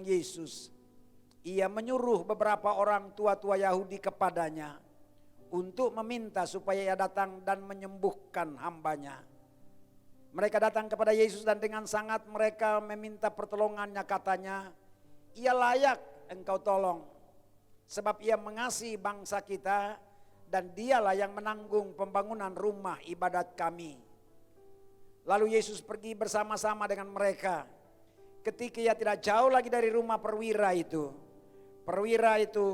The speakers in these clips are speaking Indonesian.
Yesus, ia menyuruh beberapa orang tua-tua Yahudi kepadanya untuk meminta supaya ia datang dan menyembuhkan hambanya. Mereka datang kepada Yesus dan dengan sangat mereka meminta pertolongannya, katanya, ia layak engkau tolong, sebab ia mengasihi bangsa kita dan dialah yang menanggung pembangunan rumah ibadat kami. Lalu Yesus pergi bersama-sama dengan mereka. Ketika ia tidak jauh lagi dari rumah perwira itu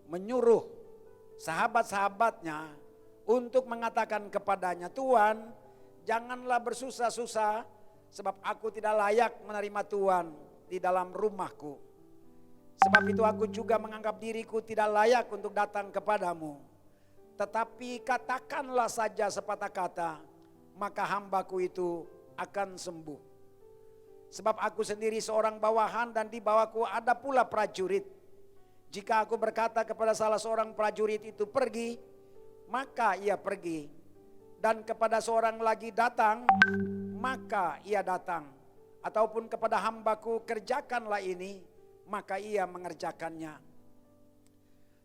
menyuruh sahabat-sahabatnya untuk mengatakan kepadanya, Tuhan, janganlah bersusah-susah, sebab aku tidak layak menerima Tuhan di dalam rumahku. Sebab itu aku juga menganggap diriku tidak layak untuk datang kepadamu. Tetapi katakanlah saja sepatah kata, maka hambaku itu akan sembuh. Sebab aku sendiri seorang bawahan dan di bawahku ada pula prajurit. Jika aku berkata kepada salah seorang prajurit itu pergi, maka ia pergi. Dan kepada seorang lagi datang, maka ia datang. Ataupun kepada hambaku kerjakanlah ini, maka ia mengerjakannya.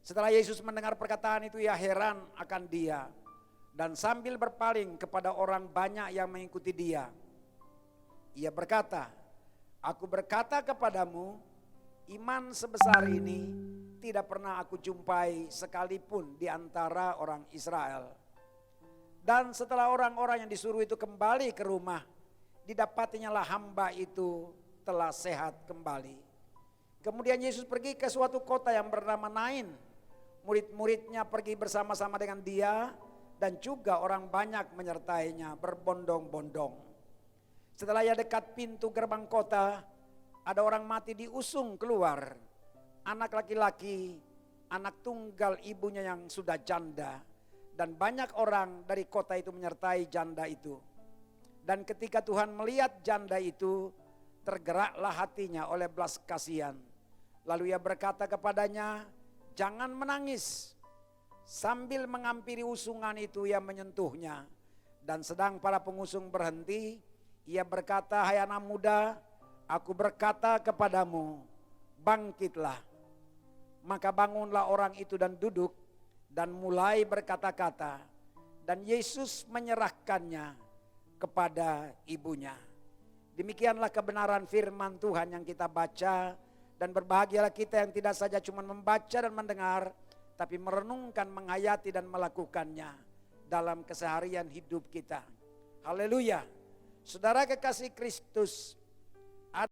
Setelah Yesus mendengar perkataan itu, ia heran akan dia. Dan sambil berpaling kepada orang banyak yang mengikuti dia, ia berkata, aku berkata kepadamu, iman sebesar ini tidak pernah aku jumpai sekalipun di antara orang Israel. Dan setelah orang-orang yang disuruh itu kembali ke rumah, didapatinya lah hamba itu telah sehat kembali. Kemudian Yesus pergi ke suatu kota yang bernama Nain. Murid-muridnya pergi bersama-sama dengan dia dan juga orang banyak menyertainya berbondong-bondong. Setelah ia dekat pintu gerbang kota, ada orang mati diusung keluar. Anak laki-laki, anak tunggal ibunya yang sudah janda. Dan banyak orang dari kota itu menyertai janda itu. Dan ketika Tuhan melihat janda itu, tergeraklah hatinya oleh belas kasihan. Lalu ia berkata kepadanya, jangan menangis. Sambil mengampiri usungan itu ia menyentuhnya. Dan sedang para pengusung berhenti, ia berkata, hai anak muda, aku berkata kepadamu, bangkitlah. Maka bangunlah orang itu dan duduk dan mulai berkata-kata. Dan Yesus menyerahkannya kepada ibunya. Demikianlah kebenaran firman Tuhan yang kita baca. Dan berbahagialah kita yang tidak saja cuma membaca dan mendengar, tapi merenungkan, menghayati dan melakukannya dalam keseharian hidup kita. Haleluya. Saudara kekasih Kristus,